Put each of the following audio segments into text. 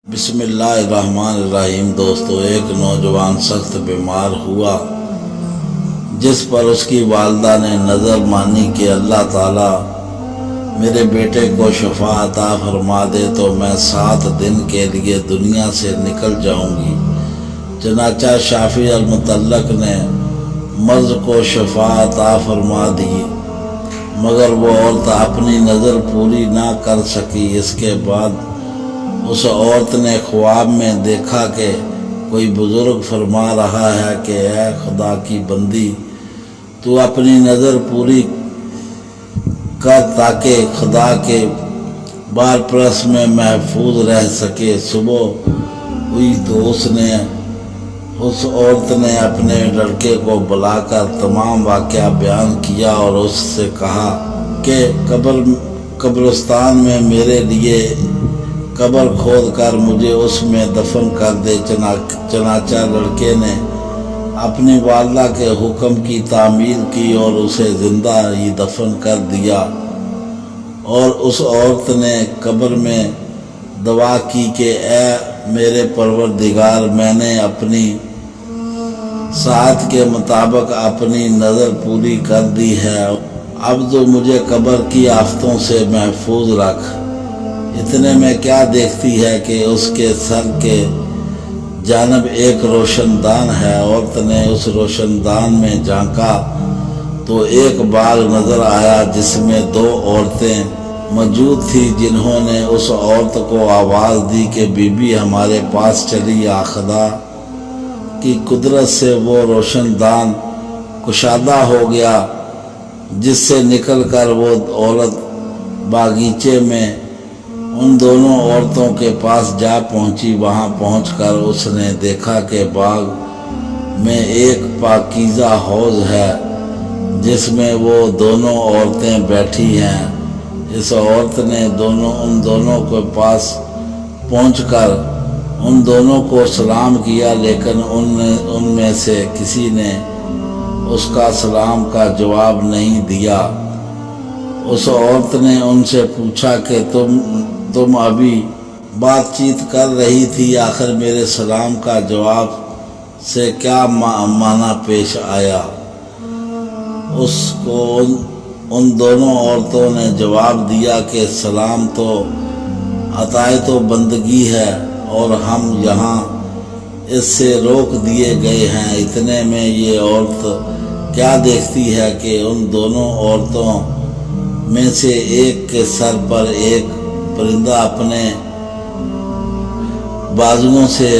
بسم اللہ الرحمن الرحیم۔ دوستو، ایک نوجوان سخت بیمار ہوا جس پر اس کی والدہ نے نظر مانی کہ اللہ تعالیٰ میرے بیٹے کو شفا عطا فرما دے تو میں 7 دن کے لیے دنیا سے نکل جاؤں گی۔ چنانچہ شافی المطلق نے مرض کو شفا عطا فرما دی، مگر وہ عورت اپنی نظر پوری نہ کر سکی۔ اس کے بعد اس عورت نے خواب میں دیکھا کہ کوئی بزرگ فرما رہا ہے کہ اے خدا کی بندی، تو اپنی نظر پوری کر تاکہ خدا کے بار پرس میں محفوظ رہ سکے۔ صبح ہوئی تو اس عورت نے اپنے لڑکے کو بلا کر تمام واقعہ بیان کیا اور اس سے کہا کہ قبرستان میں میرے لیے قبر کھود کر مجھے اس میں دفن کر دے۔ چنانچہ لڑکے نے اپنی والدہ کے حکم کی تعمیل کی اور اسے زندہ ہی دفن کر دیا، اور اس عورت نے قبر میں دعا کی کہ اے میرے پروردگار، میں نے اپنی ساعت کے مطابق اپنی نظر پوری کر دی ہے، اب تو مجھے قبر کی آفتوں سے محفوظ رکھ۔ اتنے میں کیا دیکھتی ہے کہ اس کے سر کے جانب ایک روشن دان ہے۔ عورت نے اس روشن دان میں جھانکا تو ایک باغ نظر آیا جس میں 2 عورتیں موجود تھیں، جنہوں نے اس عورت کو آواز دی کہ بی بی ہمارے پاس چلی آ۔ خدا کی قدرت سے وہ روشن دان کشادہ ہو گیا، جس سے نکل کر وہ عورت باغیچے میں ان دونوں عورتوں کے پاس جا پہنچی۔ وہاں پہنچ کر اس نے دیکھا کہ باغ میں ایک پاکیزہ حوض ہے جس میں وہ دونوں عورتیں بیٹھی ہیں۔ اس عورت نے ان دونوں کے پاس پہنچ کر ان دونوں کو سلام کیا، لیکن ان میں سے کسی نے اس کا سلام کا جواب نہیں دیا۔ اس عورت نے ان سے پوچھا کہ تم ابھی بات چیت کر رہی تھی، آخر میرے سلام کا جواب سے کیا معنی پیش آیا؟ اس کو ان دونوں عورتوں نے جواب دیا کہ سلام تو عطائے و بندگی ہے اور ہم یہاں اس سے روک دیے گئے ہیں۔ اتنے میں یہ عورت کیا دیکھتی ہے کہ ان دونوں عورتوں میں سے ایک کے سر پر ایک پرندہ اپنے بازوؤں سے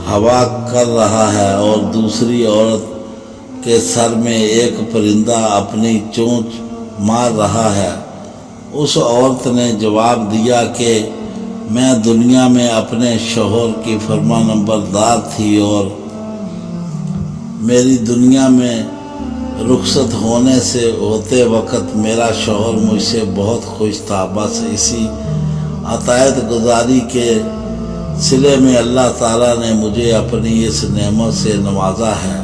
ہوا کر رہا ہے اور دوسری عورت کے سر میں ایک پرندہ اپنی چونچ مار رہا ہے۔ اس عورت نے جواب دیا کہ میں دنیا میں اپنے شوہر کی فرمانبردار تھی اور میری دنیا میں رخصت ہوتے وقت میرا شوہر مجھ سے بہت خوش تھا، بس اسی عطیت گزاری کے صلے میں اللہ تعالیٰ نے مجھے اپنی اس نعمت سے نوازا ہے۔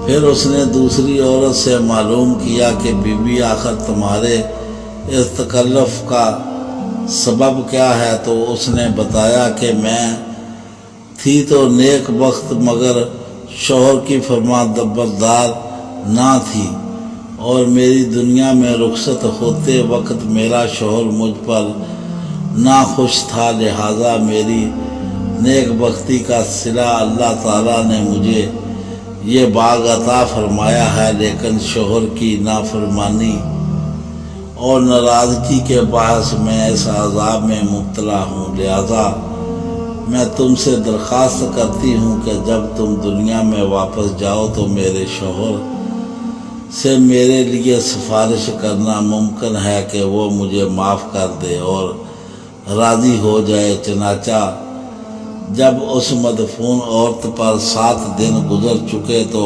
پھر اس نے دوسری عورت سے معلوم کیا کہ بی بی آخر تمہارے اس تکلف کا سبب کیا ہے؟ تو اس نے بتایا کہ میں تھی تو نیک بخت مگر شوہر کی فرمانبردار نہ تھی، اور میری دنیا میں رخصت ہوتے وقت میرا شوہر مجھ پر ناخوش تھا، لہٰذا میری نیک بختی کا صلہ اللہ تعالیٰ نے مجھے یہ باغ عطا فرمایا ہے، لیکن شوہر کی نافرمانی اور ناراضگی کے باعث میں اس عذاب میں مبتلا ہوں۔ لہٰذا میں تم سے درخواست کرتی ہوں کہ جب تم دنیا میں واپس جاؤ تو میرے شوہر سے میرے لیے سفارش کرنا ممکن ہے کہ وہ مجھے معاف کر دے اور راضی ہو جائے۔ چنانچہ جب اس مدفون عورت پر 7 دن گزر چکے تو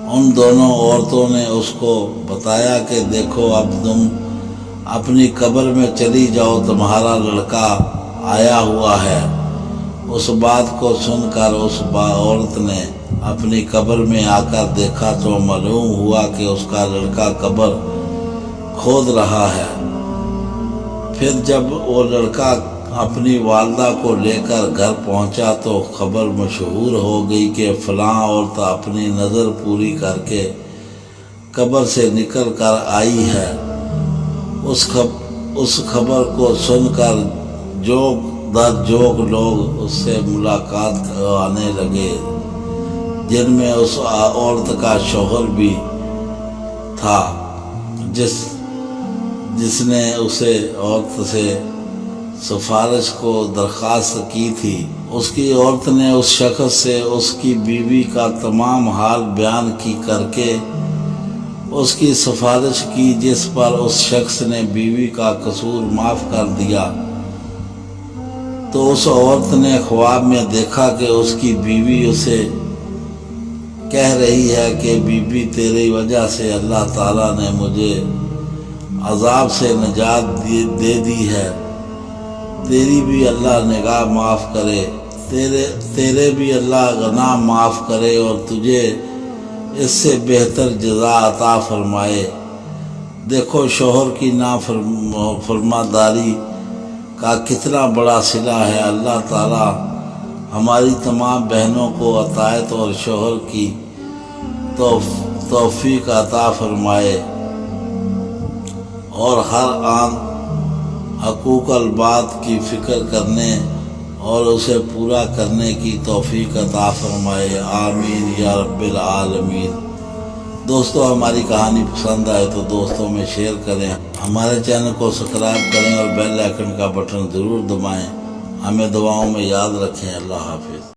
ان دونوں عورتوں نے اس کو بتایا کہ دیکھو اب تم اپنی قبر میں چلی جاؤ، تمہارا لڑکا آیا ہوا ہے۔ اس بات کو سن کر اس عورت نے اپنی قبر میں آ کر دیکھا تو معلوم ہوا کہ اس کا لڑکا قبر کھود رہا ہے۔ پھر جب وہ لڑکا اپنی والدہ کو لے کر گھر پہنچا تو خبر مشہور ہو گئی کہ فلاں عورت اپنی نظر پوری کر کے قبر سے نکل کر آئی ہے۔ اس خبر کو سن کر جوک در جوک لوگ اس سے ملاقات آنے لگے، جن میں اس عورت کا شوہر بھی تھا جس نے اسے عورت سے سفارش کو درخواست کی تھی۔ اس کی عورت نے اس شخص سے اس کی بیوی کا تمام حال بیان کر کے اس کی سفارش کی، جس پر اس شخص نے بیوی کا قصور معاف کر دیا۔ تو اس عورت نے خواب میں دیکھا کہ اس کی بیوی اسے کہہ رہی ہے کہ بیوی تیری وجہ سے اللہ تعالیٰ نے مجھے عذاب سے نجات دے دی ہے، تیری بھی اللہ نگاہ معاف کرے، تیرے بھی اللہ گناہ معاف کرے اور تجھے اس سے بہتر جزا عطا فرمائے۔ دیکھو شوہر کی نافرمانی کا کتنا بڑا صلہ ہے۔ اللہ تعالیٰ ہماری تمام بہنوں کو اطاعت اور شوہر کی توفیق عطا فرمائے اور ہر آن حقوق البات کی فکر کرنے اور اسے پورا کرنے کی توفیق عطا فرمائے، آمین یا رب العالمین۔ دوستو ہماری کہانی پسند آئے تو دوستوں میں شیئر کریں، ہمارے چینل کو سبسکرائب کریں اور بیل آئیکن کا بٹن ضرور دبائیں۔ ہمیں دعاؤں میں یاد رکھیں۔ اللہ حافظ۔